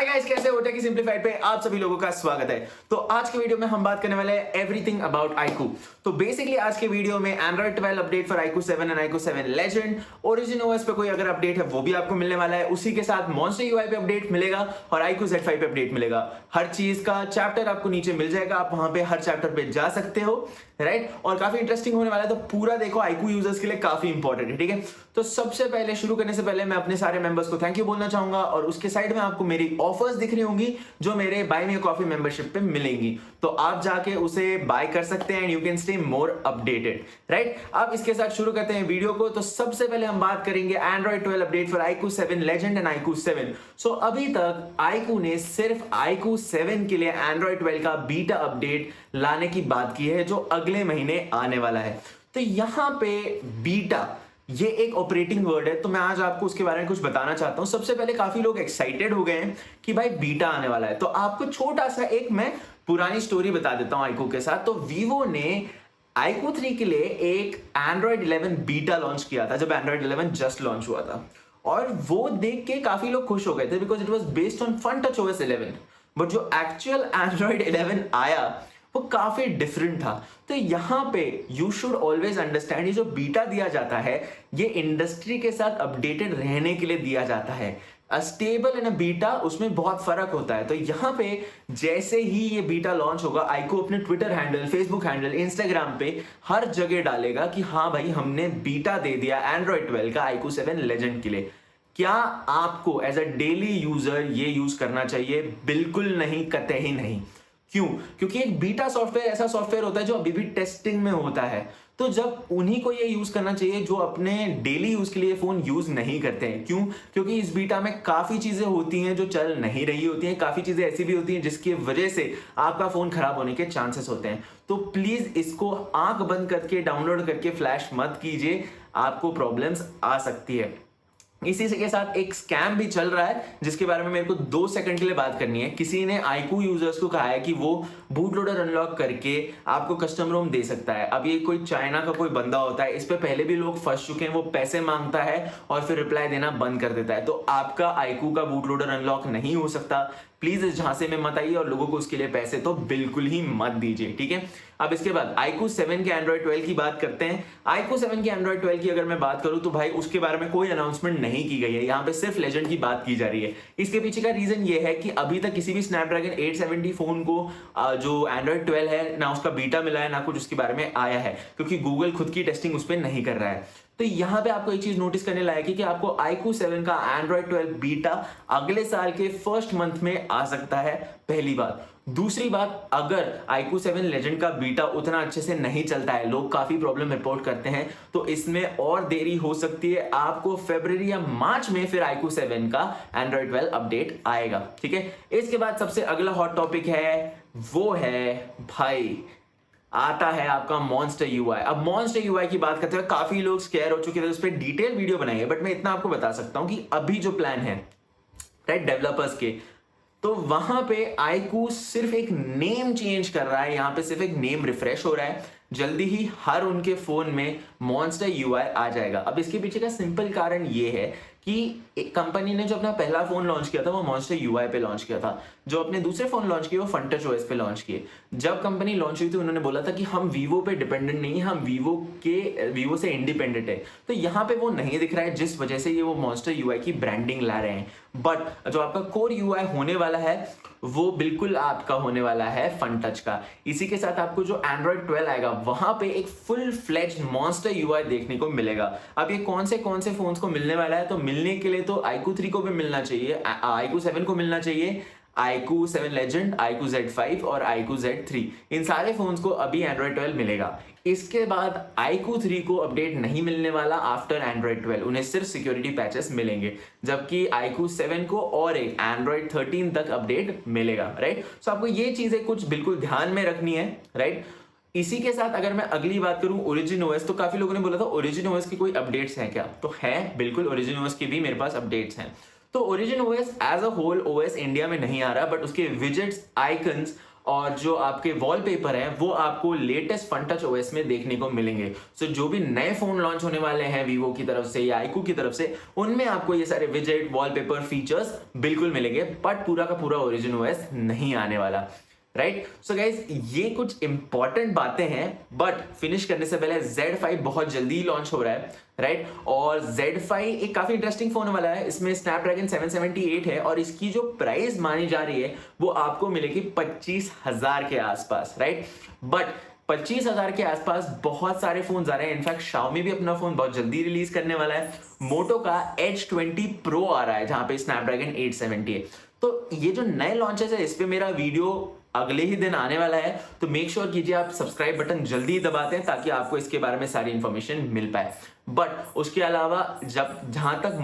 Hi guys, कैसे हो? Take simplified पे आप सभी लोगों का स्वागत है। तो आज के वीडियो में हम बात करने वाले हैं एवरीथिंग अबाउट iQOO। तो बेसिकली आज के वीडियो में Android 12 update for iQOO 7 and iQOO 7 Legend, origin OS पे कोई अगर अपडेट है वो भी आपको मिलने वाला है। उसी के साथ मॉन्स्टर यूआई पे अपडेट मिलेगा और iQOO Z5 पे अपडेट मिलेगा। हर चीज का चैप्टर आपको नीचे मिल जाएगा, आप वहां पे हर चैप्टर पे जा सकते हो, राइट? और काफी इंटरेस्टिंग होने वाला है, तो पूरा देखो। iQOO यूजर्स के लिए काफी इंपॉर्टेंट है, ठीक है? तो सबसे पहले शुरू करने से पहले मैं अपने सारे मेंबर्स को थैंक यू बोलना चाहूंगा, और उसके साइड में आपको मेरी ऑफर्स दिख रही होंगी जो मेरे बाय मी कॉफी मेंबरशिप पे मिलेंगी, तो आप जाके उसे बाय कर सकते हैं and you can stay more updated, right? अब इसके साथ शुरू करते हैं वीडियो को। तो सबसे पहले हम बात करेंगे Android 12 update for iQOO 7 Legend and iQOO 7। सो अभी तक iQOO ने सिर्फ iQOO 7 के लिए Android 12 का बीटा अपडेट लाने की बात की है, जो अगले महीने आने वाला है। तो यहां पे बीटा ये एक ऑपरेटिंग वर्ड है, तो मैं आज आपको उसके बारे में कुछ बताना चाहता हूं। सबसे पहले काफी लोग एक्साइटेड हो गए हैं कि भाई बीटा आने वाला है, तो आपको छोटा सा एक मैं पुरानी स्टोरी बता देता हूं iQOO के साथ। तो वीवो ने iQOO 3 के लिए एक Android 11 बीटा लॉन्च किया था, जब Android 11 जस्ट लॉन्च हुआ था, और वो देख के काफी लोग खुश हो गए थे because it was based on fun touch OS 11। But जो एक्चुअल Android 11 आया वो काफी डिफरेंट था। तो यहां पे यू शुड ऑलवेज अंडरस्टैंड, ये जो बीटा दिया जाता है ये इंडस्ट्री के साथ अपडेटेड रहने के लिए दिया जाता है। स्टेबल एंड बीटा, उसमें बहुत फर्क होता है। तो यहां पे जैसे ही ये बीटा लॉन्च होगा, iQOO अपने Twitter handle, Facebook handle, Instagram पे हर जगह डालेगा कि हाँ भाई हमने बीटा दे दिया Android 12 का iQOO 7 Legend के लिए। क्या आपको एज अ डेली यूजर ये यूज करना चाहिए? बिल्कुल नहीं, कतई नहीं। क्यों? क्योंकि एक बीटा सॉफ्टवेयर ऐसा सॉफ्टवेयर होता है जो अभी भी टेस्टिंग में होता है, तो जब उन्हीं को ये यूज करना चाहिए जो अपने डेली यूज के लिए फोन यूज नहीं करते हैं। क्यों? क्योंकि इस बीटा में काफी चीजें होती हैं जो चल नहीं रही होती हैं, काफी चीजें ऐसी भी होती हैं जिसकी वजह से आपका फोन खराब होने के चांसेस होते हैं। तो प्लीज इसको आंख बंद करके डाउनलोड करके फ्लैश मत कीजिए, आपको प्रॉब्लम्स आ सकती है। इसी के साथ एक स्कैम भी चल रहा है जिसके बारे में मेरे को 2 सेकंड के लिए बात करनी है। किसी ने iQOO यूजर्स को कहा है कि वो बूट लोडर अनलॉक करके आपको कस्टम रोम दे सकता है। अब ये कोई चाइना का कोई बंदा होता है, इस पे पहले भी लोग फंस चुके हैं। वो पैसे मांगता है और फिर रिप्लाई देना बंद कर देता है। तो आपका iQOO का बूट लोडर अनलॉक नहीं हो सकता। प्लीज इस झांसे में मत आइए और लोगों को उसके लिए पैसे तो बिल्कुल ही मत दीजिए, ठीक है? अब इसके बाद iQOO 7 के Android 12 की बात करते हैं। iQOO 7 के Android 12 की अगर मैं बात करूं तो भाई उसके बारे में कोई अनाउंसमेंट नहीं की गई है, यहाँ पे सिर्फ Legend की बात की जा रही है। इसके पीछे का रीजन ये है कि अभी तक किसी भी स्नैपड्रैगन 870 फोन को जो Android 12 है ना उसका बीटा मिला है, ना कुछ उसके बारे में आया है, क्योंकि गूगल खुद की टेस्टिंग उस पर नहीं कर रहा है। तो यहां पे आपको एक चीज नोटिस करने लायक है कि आपको iQOO 7 का Android 12 बीटा अगले साल के फर्स्ट मंथ में आ सकता है, पहली बात। दूसरी बात, अगर iQOO 7 Legend का बीटा उतना अच्छे से नहीं चलता है, लोग काफी प्रॉब्लम रिपोर्ट करते हैं, तो इसमें और देरी हो सकती है। आपको फरवरी या मार्च में फिर iQOO 7 का Android 12 अपडेट आएगा, ठीक है? इसके बाद सबसे अगला हॉट टॉपिक है, वो है भाई आता है आपका मॉन्स्टर यूआई। अब मॉन्स्टर यूआई की बात करते हुए काफी लोग स्केयर हो चुके थे, उस पर डिटेल वीडियो बनाई है, बट मैं इतना आपको बता सकता हूं कि अभी जो प्लान है, राइट, डेवलपर्स के, तो वहां पे iQOO सिर्फ एक नेम चेंज कर रहा है, यहां पे सिर्फ एक नेम रिफ्रेश हो रहा है। जल्दी ही हर उनके फोन में मॉन्स्टर यूआई आ जाएगा। अब इसके पीछे का सिंपल कारण ये है कि कंपनी ने जो अपना पहला फोन लॉन्च किया था वो मॉन्स्टर यूआई पे लॉन्च किया था, जो अपने दूसरे फोन लॉन्च किए वो फन टच OS पे लॉन्च किए। जब कंपनी लॉन्च हुई थी उन्होंने बोला था कि हम वीवो पे डिपेंडेंट नहीं है, हम वीवो से इंडिपेंडेंट है। तो यहाँ पे वो नहीं दिख रहा है, जिस वजह से ये वो मॉन्स्टर यूआई की ब्रांडिंग ला रहे हैं। बट जो आपका कोर यूआई होने वाला है वो बिल्कुल आपका होने वाला है फन टच का। इसी के साथ आपको जो Android 12 आएगा वहां पे एक फुल फ्लेज्ड मॉन्स्टर यूआई देखने को मिलेगा। अब ये कौन से फोन्स को मिलने वाला है? तो मिलने के लिए तो iQOO 3 को भी मिलना चाहिए, iQOO 7 को मिलना चाहिए, iQOO 7 Legend, iQOO Z5 और iQOO Z3, इन सारे फोन्स को अभी Android 12 मिलेगा। इसके बाद iQOO 3 को अपडेट नहीं मिलने वाला आफ्टर Android 12, उन्हें सिर्फ सिक्योरिटी पैचेस मिलेंगे, जबकि iQOO 7 को और एक Android 13 तक अपडेट मिलेगा, राइट? सो आपको ये चीजें कुछ बिल्कुल ध्यान में रखनी है, राइट? इसी के साथ अगर मैं अगली बात करूं ओरिजिन ओएस, तो काफी लोगों ने बोला था ओरिजिन ओएस की कोई अपडेट्स हैं क्या? तो है, बिल्कुल ओरिजिन ओएस की भी मेरे पास अपडेट्स हैं। तो origin OS as a whole OS India में नहीं आ रहा, बट उसके विजेट्स, आइकन्स और जो आपके वॉलपेपर है वो आपको लेटेस्ट फन टच ओएस में देखने को मिलेंगे। सो जो भी नए फोन लॉन्च होने वाले हैं वीवो की तरफ से या iQOO की तरफ से, उनमें आपको ये सारे विजेट वॉलपेपर फीचर्स बिल्कुल मिलेंगे, बट पूरा का पूरा ओरिजिन ओएस नहीं आने वाला। राइट, सो गाइज ये कुछ इंपॉर्टेंट बातें हैं, बट फिनिश करने से पहले Z5 बहुत जल्दी लॉन्च हो रहा है। राइट, और Z5 एक काफी इंटरेस्टिंग फोन वाला है। इसमें स्नैपड्रैगन 778 है और इसकी जो प्राइस मानी जा रही है वो आपको मिलेगी 25,000 के आसपास। राइट, बट 25,000 के आसपास बहुत सारे फोन आ रहे हैं। इनफैक्ट Xiaomi भी अपना फोन बहुत जल्दी रिलीज करने वाला है। मोटो का H20 Pro आ रहा है जहां पे स्नैपड्रैगन 870 है। तो ये जो नए लॉन्चेस है इस पे मेरा वीडियो अगले ही दिन आने वाला है, तो मेक श्योर कीजिए आप सब्सक्राइब बटन जल्दी दबाते हैं ताकि आपको इसके बारे में सारी इंफॉर्मेशन मिल पाए। बट उसके अलावा जहां तक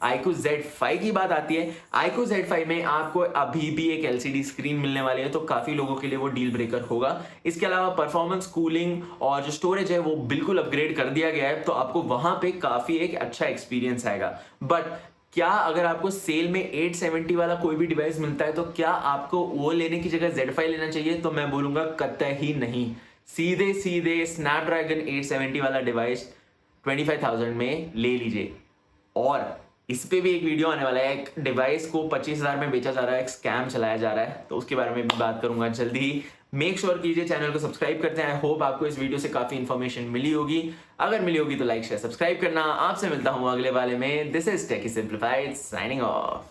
iQOO Z5 की बात आती है, iQOO Z5 में आपको अभी भी एक LCD स्क्रीन मिलने वाली है, तो काफी लोगों के लिए वो डील ब्रेकर होगा। इसके अलावा परफॉर्मेंस, कूलिंग और जो स्टोरेज है वो बिल्कुल अपग्रेड कर दिया गया है, तो आपको वहां पे काफी एक अच्छा एक्सपीरियंस आएगा। बट क्या अगर आपको सेल में 870 वाला कोई भी डिवाइस मिलता है तो क्या आपको वो लेने की जगह Z5 लेना चाहिए? तो मैं बोलूंगा कतई नहीं। सीधे सीधे स्नैपड्रैगन 870 वाला डिवाइस 25,000 में ले लीजिए। और इस पे भी एक वीडियो आने वाला है, एक डिवाइस को 25,000 में बेचा जा रहा है, एक स्कैम चलाया जा रहा है, तो उसके बारे में भी बात करूंगा जल्दी ही। मेक श्योर कीजिए चैनल को सब्सक्राइब करते हैं। आई होप आपको इस वीडियो से काफी इंफॉर्मेशन मिली होगी। अगर मिली होगी तो लाइक शेयर सब्सक्राइब करना। आपसे मिलता हूं अगले वाले में। This is techie simplified signing of.